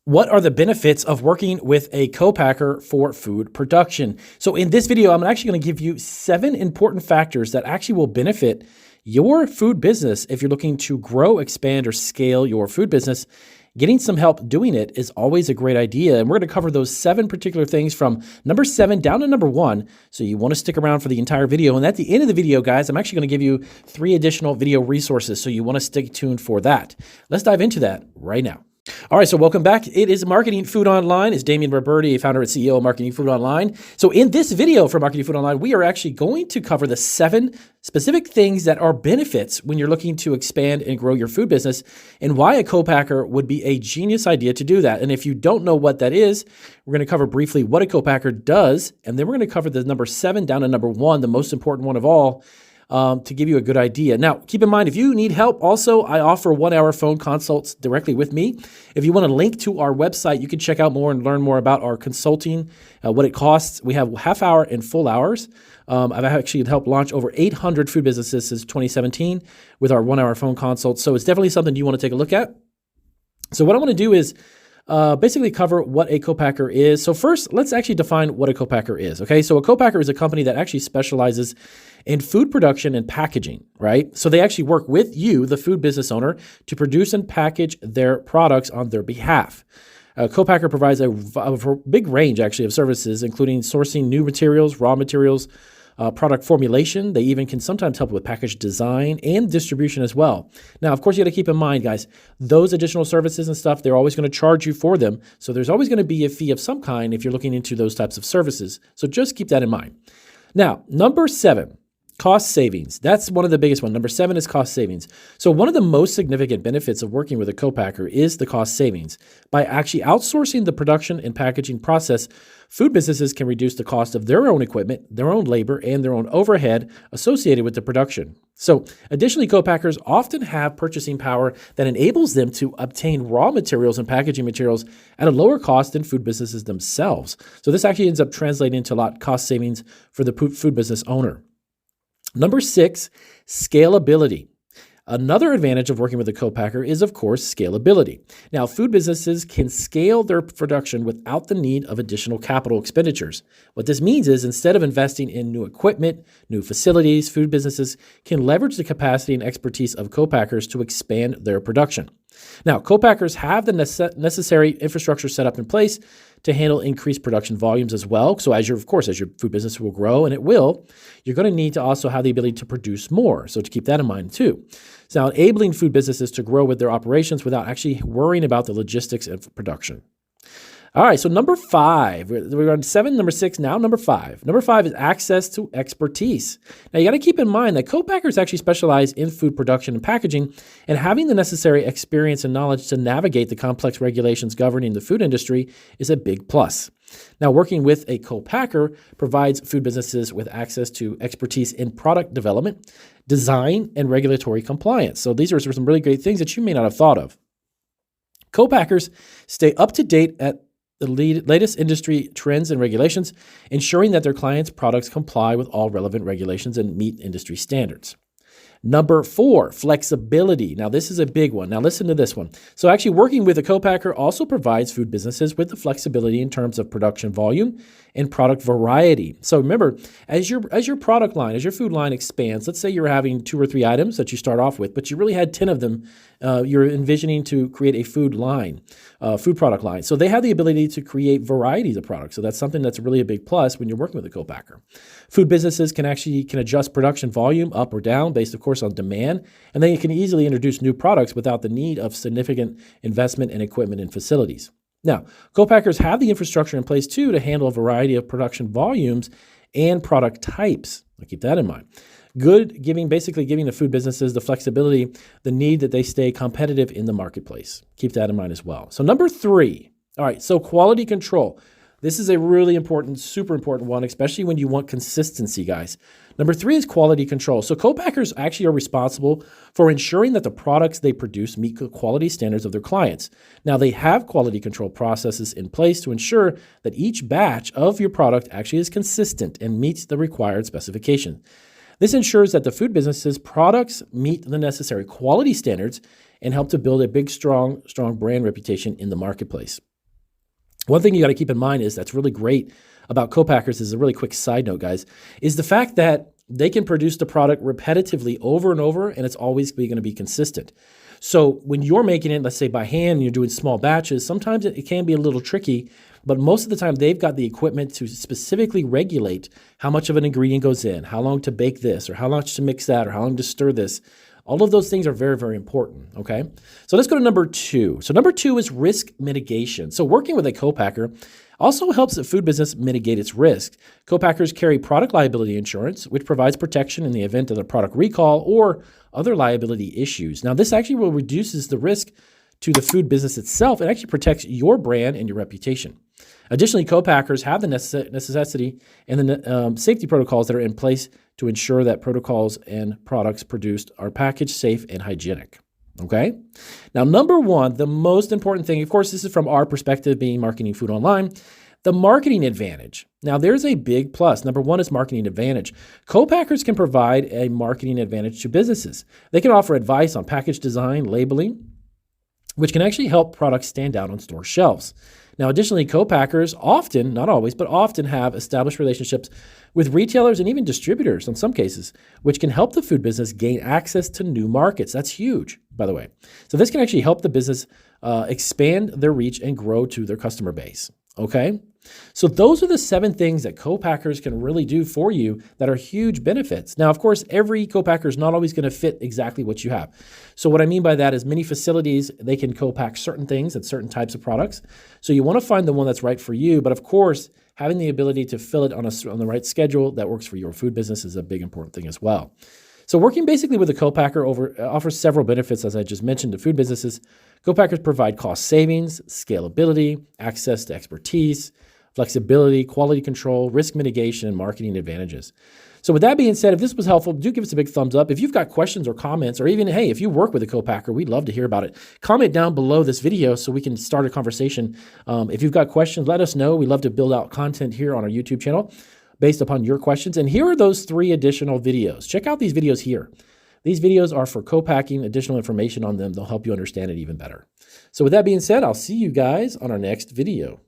What are the benefits of working with a co-packer for food production? So in this video, I'm actually going to give you 7 important factors that actually will benefit your food business if you're looking to grow, expand, or scale your food business. Getting some help doing it is always a great idea. And we're going to cover those 7 particular things from number 7 down to number 1. So you want to stick around for the entire video. And at the end of the video, guys, I'm actually going to give you 3 additional video resources. So you want to stay tuned for that. Let's dive into that right now. All right, so welcome back. It is Marketing Food Online. It's Damian, founder and CEO of Marketing Food Online. So in this video for Marketing Food Online, we are actually going to cover the 7 specific things that are benefits when you're looking to expand and grow your food business and why a co-packer would be a genius idea to do that. And if you don't know what that is, we're going to cover briefly what a co-packer does, and then we're going to cover the number 7 down to number 1, the most important one of all, to give you a good idea. Now, keep in mind, if you need help, also, I offer 1-hour phone consults directly with me. If you want to link to our website, you can check out more and learn more about our consulting, what it costs. We have half-hour and full hours. I've actually helped launch over 800 food businesses since 2017 with our 1-hour phone consults. So it's definitely something you want to take a look at. So what I want to do is basically cover what a co-packer is. So first, let's actually define what a co-packer is, okay? So a co-packer is a company that actually specializes in food production and packaging, right? So they actually work with you, the food business owner, to produce and package their products on their behalf. A co-packer provides a big range, actually, of services, including sourcing new materials, raw materials, product formulation. They even can sometimes help with package design and distribution as well. Now, of course, you got to keep in mind, guys, those additional services and stuff, they're always going to charge you for them. So there's always going to be a fee of some kind if you're looking into those types of services. So just keep that in mind. Now, number 7. Cost savings. That's one of the biggest ones. Number 7 is cost savings. So one of the most significant benefits of working with a co-packer is the cost savings. By actually outsourcing the production and packaging process, food businesses can reduce the cost of their own equipment, their own labor, and their own overhead associated with the production. So additionally, co-packers often have purchasing power that enables them to obtain raw materials and packaging materials at a lower cost than food businesses themselves. So this actually ends up translating into a lot of cost savings for the food business owner. Number 6, scalability. Another advantage of working with a co-packer is, of course, scalability. Now, food businesses can scale their production without the need of additional capital expenditures. What this means is instead of investing in new equipment, new facilities, food businesses can leverage the capacity and expertise of co-packers to expand their production. Now, co-packers have the necessary infrastructure set up in place to handle increased production volumes as well. So as your food business will grow, and it will, you're going to need to also have the ability to produce more. So to keep that in mind too. So now enabling food businesses to grow with their operations without actually worrying about the logistics of production. All right, so number 5, we're on 7, number 6, now number 5. Number 5 is access to expertise. Now, you got to keep in mind that co-packers actually specialize in food production and packaging, and having the necessary experience and knowledge to navigate the complex regulations governing the food industry is a big plus. Now, working with a co-packer provides food businesses with access to expertise in product development, design, and regulatory compliance. So these are some really great things that you may not have thought of. Co-packers stay up to date at the latest industry trends and regulations, ensuring that their clients' products comply with all relevant regulations and meet industry standards. Number 4, flexibility. Now, this is a big one. Now, listen to this one. So actually working with a co-packer also provides food businesses with the flexibility in terms of production volume and product variety. So remember, as your product line, as your food line expands, let's say you're having 2 or 3 items that you start off with, but you really had 10 of them. You're envisioning to create a food product line. So they have the ability to create varieties of products. So that's something that's really a big plus when you're working with a co-packer. Food businesses can adjust production volume up or down based, of course, on demand, and they can easily introduce new products without the need of significant investment in equipment and facilities. Now, co-packers have the infrastructure in place too to handle a variety of production volumes and product types. I'll keep that in mind. Basically giving the food businesses the flexibility, the need that they stay competitive in the marketplace. Keep that in mind as well. So number 3, all right, so quality control. This is a really important, super important one, especially when you want consistency, guys. Number 3 is quality control. So co-packers actually are responsible for ensuring that the products they produce meet the quality standards of their clients. Now, they have quality control processes in place to ensure that each batch of your product actually is consistent and meets the required specification. This ensures that the food business's products meet the necessary quality standards and help to build a big, strong brand reputation in the marketplace. One thing you got to keep in mind is that's really great about Copackers is a really quick side note, guys, is the fact that they can produce the product repetitively over and over, and it's always going to be consistent. So when you're making it, let's say by hand, and you're doing small batches, sometimes it can be a little tricky, but most of the time they've got the equipment to specifically regulate how much of an ingredient goes in, how long to bake this, or how much to mix that, or how long to stir this. All of those things are very, very important, okay? So let's go to number 2. So number 2 is risk mitigation. So working with a co-packer also helps the food business mitigate its risk. Co-packers carry product liability insurance, which provides protection in the event of a product recall or other liability issues. Now, this actually reduces the risk to the food business itself. It actually protects your brand and your reputation. Additionally, co-packers have the necessity and the safety protocols that are in place to ensure that protocols and products produced are packaged safe and hygienic. Okay? Now, number 1, the most important thing, of course, this is from our perspective being marketing food online, the marketing advantage. Now, there's a big plus. Number 1 is marketing advantage. Co-packers can provide a marketing advantage to businesses. They can offer advice on package design, labeling, which can actually help products stand out on store shelves. Now, additionally, co-packers often, not always, but often have established relationships with retailers and even distributors in some cases, which can help the food business gain access to new markets. That's huge, by the way. So this can actually help the business expand their reach and grow to their customer base. Okay? So those are the 7 things that co-packers can really do for you that are huge benefits. Now, of course, every co-packer is not always going to fit exactly what you have. So what I mean by that is many facilities, they can co-pack certain things and certain types of products. So you want to find the one that's right for you. But of course, having the ability to fill it on the right schedule that works for your food business is a big important thing as well. So working basically with a co-packer offers several benefits, as I just mentioned, to food businesses. Co-packers provide cost savings, scalability, access to expertise, flexibility, quality control, risk mitigation, and marketing advantages. So with that being said, if this was helpful, do give us a big thumbs up. If you've got questions or comments, or even, hey, if you work with a co-packer, we'd love to hear about it. Comment down below this video so we can start a conversation. If you've got questions, let us know. We love to build out content here on our YouTube channel based upon your questions. And here are those 3 additional videos. Check out these videos here. These videos are for co-packing, additional information on them. They'll help you understand it even better. So with that being said, I'll see you guys on our next video.